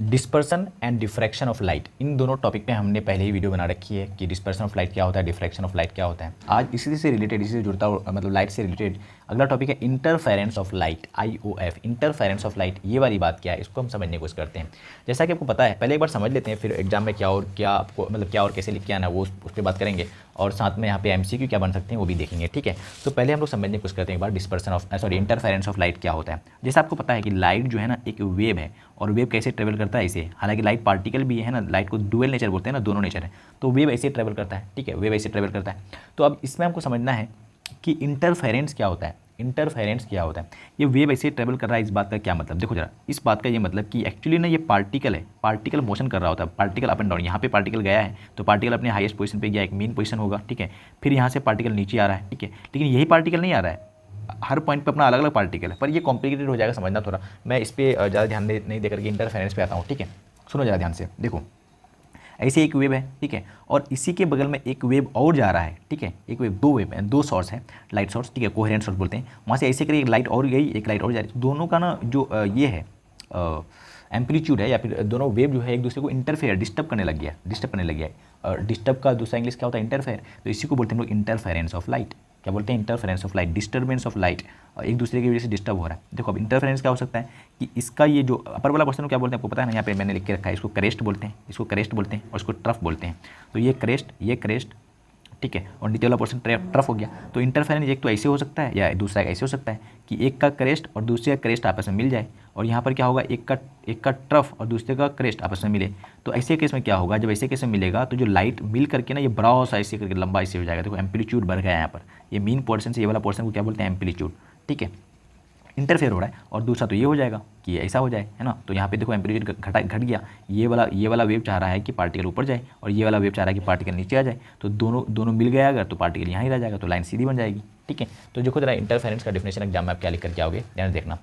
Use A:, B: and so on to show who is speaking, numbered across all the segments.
A: Dispersion and diffraction of light, इन दोनों topic पे हमने पहले ही वीडियो बना रखी है कि डिस्पर्सन ऑफ लाइट क्या होता है, डिफ्रैक्शन ऑफ लाइट क्या होता है। आज इसी से रिलेटेड, इसी से जुड़ता हुआ मतलब लाइट से रिलेटेड अगला टॉपिक है interference of light, IOF, interference of light. ये वाली बात क्या है, इसको हम समझने की कोशिश करते हैं। जैसा कि आपको पता है, पहले एक बार समझ लेते हैं, फिर एग्जाम में क्या और क्या आपको मतलब क्या और कैसे लिख के आना वो उस पर बात करेंगे, और साथ में यहाँ पे MCQ क्या बन सकते हैं वो भी देखेंगे। ठीक है, तो पहले हम लोग समझने की कोशिश करते हैं एक बार dispersion of interference of light क्या होता है। जैसे आपको पता है कि लाइट जो है ना एक वेव है, और वेव कैसे ट्रेवल करता है इसे, हालांकि लाइट पार्टिकल भी है ना, लाइट को डुअल नेचर बोलते हैं ना, दोनों नेचर है, तो वेव ऐसे ट्रेवल करता है। ठीक है, वेव ऐसे ट्रेवल करता है। तो अब इसमें हमको समझना है कि इंटरफेरेंस क्या होता है। इंटरफेरेंस क्या होता है, ये वेव ऐसे ट्रेवल कर रहा है, इस बात का क्या मतलब, देखो जरा, इस बात का ये मतलब कि एक्चुअली ना ये पार्टिकल है, पार्टिकल मोशन कर रहा होता है, पार्टिकल अप एंड डाउन। यहाँ पे पार्टिकल गया है तो पार्टिकल अपने हाईएस्ट पोजीशन पे गया, एक मीन पोजीशन होगा। ठीक है, फिर यहाँ से पार्टिकल नीचे आ रहा है। ठीक है, लेकिन यही पार्टिकल नहीं आ रहा है, हर पॉइंट पे अपना अलग अलग पार्टिकल है, पर ये कॉम्प्लिकेटेड हो जाएगा समझना थोड़ा। मैं इस पर ज़्यादा ध्यान नहीं देकर के इंटरफेरेंस पे आता हूँ। ठीक है, सुनो ज़रा ध्यान से, देखो ऐसे एक वेव है। ठीक है, और इसी के बगल में एक वेव और जा रहा है। ठीक है, एक वेव, दो वेव है, दो सोर्स है, लाइट सोर्स। ठीक है, कोहेरेंट सोर्स बोलते हैं। वहाँ से ऐसे करिए एक लाइट और गई, एक लाइट और जा रही है, दोनों का ना जो ये है एम्पलीट्यूड है, या फिर दोनों वेव जो है एक दूसरे को इंटरफेयर, डिस्टर्ब करने लग गया है। और डिस्टर्ब का दूसरा इंग्लिश क्या होता है, इंटरफेयर। तो इसी को बोलते हैं हम लोग इंटरफेरेंस ऑफ लाइट। क्या बोलते हैं, interference of light, disturbance of light, एक दूसरे की वजह से डिस्टर्ब हो रहा है। देखो अब इंटरफेरेंस क्या हो सकता है कि इसका ये जो अपर वाला क्वेश्चन क्या बोलते हैं आपको पता है ना, यहाँ पे मैंने लिख के रखा है, इसको क्रेस्ट बोलते हैं, इसको क्रेस्ट बोलते हैं, और इसको ट्रफ बोलते हैं। तो ये क्रेस्ट, ठीक है, और नीचे वाला पोर्शन ट्रफ हो गया। तो इंटरफेरेंस एक तो ऐसे हो सकता है, या दूसरा ऐसे हो सकता है कि एक का क्रेस्ट और दूसरे का क्रेस्ट आपस में मिल जाए, और यहाँ पर क्या होगा, एक का ट्रफ और दूसरे का क्रेस्ट आपस में मिले। तो ऐसे केस में क्या होगा, जब ऐसे केस में मिलेगा तो जो लाइट मिल करके ना ये ब्रॉड सा ऐसे करके लंबा ऐसे हो जाएगा। देखो एम्पलीट्यूड बढ़ गया है यहाँ पर, ये मीन पोर्शन से ये वाला पोर्शन को क्या बोलते हैं, एम्पलीट्यूड। ठीक है, इंटरफेयर हो रहा है। और दूसरा तो ये हो जाएगा कि ऐसा हो जाए, है ना। तो यहाँ पे देखो एम्पलीट्यूड घट गया, ये वाला वेव चाह रहा है कि पार्टिकल ऊपर जाए, और ये वाला वेव चाह रहा है कि पार्टिकल नीचे आ जाए। तो दोनों मिल गया अगर, तो पार्टिकल यहाँ ही रह जाएगा, तो लाइन सीधी बन जाएगी। ठीक है, तो देखो जरा इंटरफेरेंस का डेफिनेशन एग्जाम में आप क्या लिख करके आओगे, ध्यान देखना।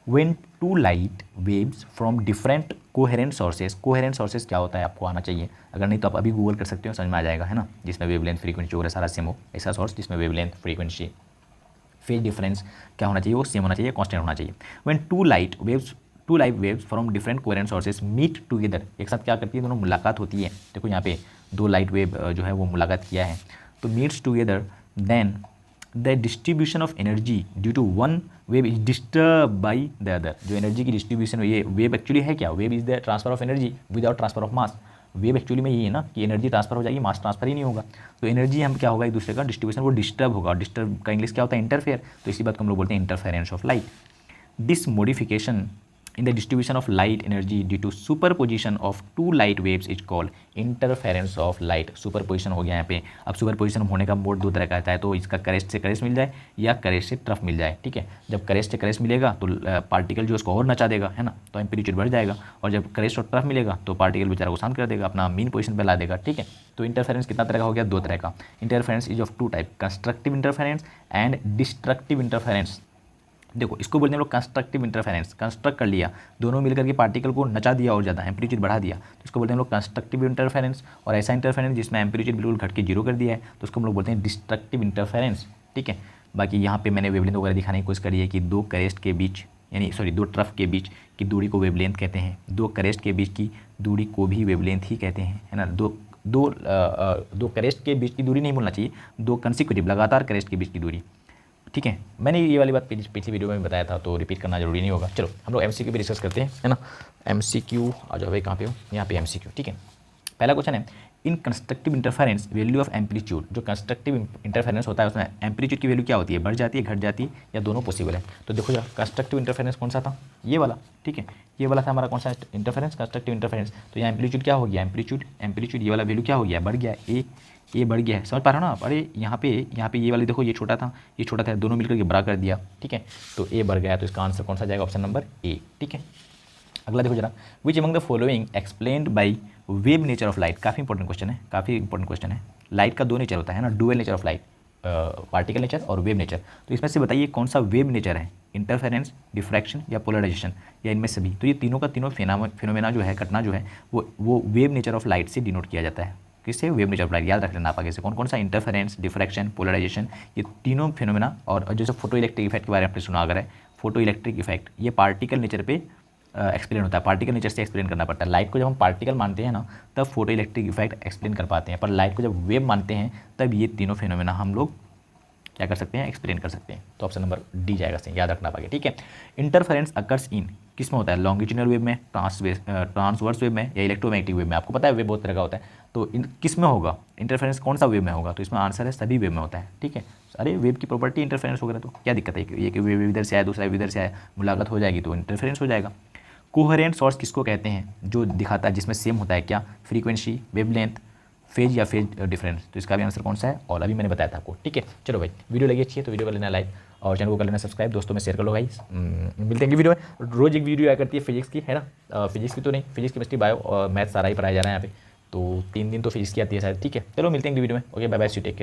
A: When two light waves from different coherent sources क्या होता है आपको आना चाहिए, अगर नहीं तो आप अभी गूगल कर सकते हो, समझ में आ जाएगा, है ना। जिसमें वेवलेंथ फ्रीक्वेंसी वगैरह सारा सेम हो, ऐसा सोर्स जिसमें वेवलेंथ फ्रीक्वेंसी फेज डिफरेंस क्या होना चाहिए, वो सेम होना चाहिए, कांस्टेंट होना चाहिए। When two light waves from different coherent sources meet together, एक साथ क्या करती है, दोनों मुलाकात होती है। देखो यहाँ पे दो लाइट वेव जो है वो मुलाकात किया है, तो meets together, then the distribution of energy due to one wave is disturb by the other. जो एनर्जी की डिस्ट्रीब्यूशन है, ये वेव एक्चुअली है क्या, wave is the transfer of energy without transfer of mass. Wave actually में ये है ना कि एनर्जी ट्रांसफर हो जाएगी, मास ट्रांसफर ही नहीं होगा। तो एनर्जी हम क्या होगा, एक दूसरे का डिस्ट्रीब्यूशन वो डिस्टर्ब होगा, और डिस्टर्ब का इंग्लिश क्या होता है, इंटरफेयर। तो इसी बात को हम लोग बोलते हैं interference of light. This modification in the distribution of light energy due to superposition of two light waves is called interference of light। Superposition हो गया यहाँ पे। अब सुपरपोजिशन होने का मोड दो तरह का आता है, तो इसका क्रेस्ट से क्रेस्ट मिल जाए या क्रेस्ट से ट्रफ मिल जाए। ठीक है, जब क्रेस्ट से क्रेस्ट मिलेगा तो पार्टिकल जो उसको और नचा देगा, है ना, तो एम्पलीट्यूड बढ़ जाएगा, और जब क्रेस्ट और ट्रफ मिलेगा तो पार्टिकल बेचारा को शांत कर देगा, अपना मीन पोजिशन पर ला देगा। ठीक है, तो इंटरफेरेंस कितना तरह का हो गया, दो तरह का। Interference is of two type, constructive interference and destructive interference. देखो इसको बोलते हैं हम लोग कंस्ट्रक्टिव इंटरफेरेंस, कंस्ट्रक्ट कर लिया, दोनों मिलकर के पार्टिकल को नचा दिया और ज़्यादा एम्पलीट्यूड बढ़ा दिया, तो इसको बोलते हैं हम लोग कंस्ट्रक्टिव इंटरफेरेंस। और ऐसा इंटरफेरेंस जिसमें एम्पलीट्यूड बिल्कुल घट के जीरो कर दिया है, तो उसको हम लोग बोलते हैं डिस्ट्रक्टिव इंटरफेरेंस। ठीक है, बाकी यहाँ पे मैंने वेवलेंथ वगैरह दिखाने की कोशिश करी है कि दो क्रेस्ट के बीच, यानी दो ट्रफ के बीच की दूरी को वेवलेंथ कहते हैं, दो क्रेस्ट के बीच की दूरी को भी वेवलेंथ ही कहते हैं, है ना। दो क्रेस्ट के बीच की दूरी नहीं बोलना चाहिए, दो कंसिक्यूटिव लगातार क्रेस्ट के बीच की दूरी। ठीक है, मैंने ये वाली बात पिछली वीडियो में बताया था, तो रिपीट करना जरूरी नहीं होगा। चलो हम लोग MCQ भी डिस्कस करते हैं, है ना। MCQ आ जाओ भाई, कहाँ पे हो, यहाँ पे MCQ। ठीक है, पहला क्वेश्चन है, इन constructive interference value of amplitude. जो कंस्ट्रक्टिव इंटरफेरेंस होता है उसमें एम्पलीट्यूड की वैल्यू क्या होती है, बढ़ जाती है, घट जाती है, या दोनों पॉसिबल है। तो देखो यार, कंस्ट्रक्टिव इंटरफेरेंस कौन सा था, ये वाला। ठीक है, ये वाला था हमारा कौन सा इंटरफेरेंस, कंस्ट्रक्टिव इंटरफेरेंस। तो यहाँ एम्पलीट्यूड क्या हो गया, एम्पलीट्यूड ये वाला वैल्यू क्या हो गया, बढ़ गया, ए बढ़ गया है, समझ पा रहे हो ना आप। अरे यहाँ पे ये वाली देखो, ये छोटा था, दोनों मिलकर के बड़ा कर दिया। ठीक है, तो ए बढ़ गया, तो इसका आंसर कौन सा जाएगा, ऑप्शन नंबर ए। ठीक है, अगला देखो जरा, which among the following explained by wave nature of light. काफ़ी इंपॉर्टेंट क्वेश्चन है। लाइट का दो नेचर होता है ना, dual nature of light, particle nature और वेव नेचर। तो इसमें से बताइए कौन सा वेव नेचर है, इंटरफेरेंस, डिफ्रैक्शन या पोलराइजेशन, या इनमें सभी। तो ये तीनों का तीनों फिनोमेना जो है, घटना जो है, वो वेव नेचर ऑफ लाइट से डिनोट किया जाता है। किससे, वेव नेचर ऑफ लाइट। याद रख लेना आप आगे से, कौन सा, इंटरफेरेंस, डिफ्रैक्शन, पोलराइजेशन, ये तीनों फिनोमेना। और जैसे फोटो इलेक्ट्रिक इफेक्ट के बारे में आपने सुना अगर है, फोटो इलेक्ट्रिक इफेक्ट, ये पार्टिकल नेचर पे एक्सप्लेन होता है, पार्टिकल नेचर से एक्सप्लेन करना पड़ता है। लाइट को जब हम पार्टिकल मानते हैं ना तब फोटो इलेक्ट्रिक इफेक्ट एक्सप्लेन कर पाते हैं, पर लाइट को जब वेव मानते हैं तब ये तीनों फिनोमेना हम लोग क्या कर सकते हैं, एक्सप्लेन कर सकते हैं। तो ऑप्शन नंबर डी जाएगा सही, याद रखना पाएगा, ठीक है। इंटरफेरेंस अकर्स इन किस में होता है, लॉन्गिट्यूडिनल वेव में, ट्रांसवर्स वेव में या इलेक्ट्रोमैग्नेटिक वेव में। आपको पता है वेव बहुत तरह का होता है, तो इन किस में होगा इंटरफेरेंस, कौन सा वेव में होगा, तो इसमें आंसर है सभी वेव में होता है, ठीक है। अरे वेव की प्रॉपर्टी इंटरफेरेंस वगैरह, तो क्या दिक्कत है, ये कि वेव इधर से आया दूसरा इधर से आया, मुलाकात हो जाएगी तो इंटरफेरेंस हो जाएगा। कोहेरेंट सोर्स किसको कहते हैं, जो दिखाता है जिसमें सेम होता है क्या, फ्रीक्वेंसी, वेवलेंथ, फेज या फेज डिफरेंस, तो इसका भी आंसर कौन सा है, और अभी मैंने बताया था आपको, ठीक है। चलो भाई, वीडियो लगी अच्छी है तो वीडियो कर लेना लाइक और चैनल को कर लेना सब्सक्राइब, दोस्तों में शेयर कर लो गाइस। मिलते हैं वीडियो में, रोज एक वीडियो आया करती है फिजिक्स की, है ना, फिजिक्स की तो नहीं, फिजिक्स केमिस्ट्री बायो और मैथ सारा ही पढ़ाया जा रहा है यहाँ पे, तो 3 दिन तो फिजिक्स की आती है शायद, ठीक है। चलो मिलते हैं वीडियो में, ओके बाय बाय, सी टेक केयर।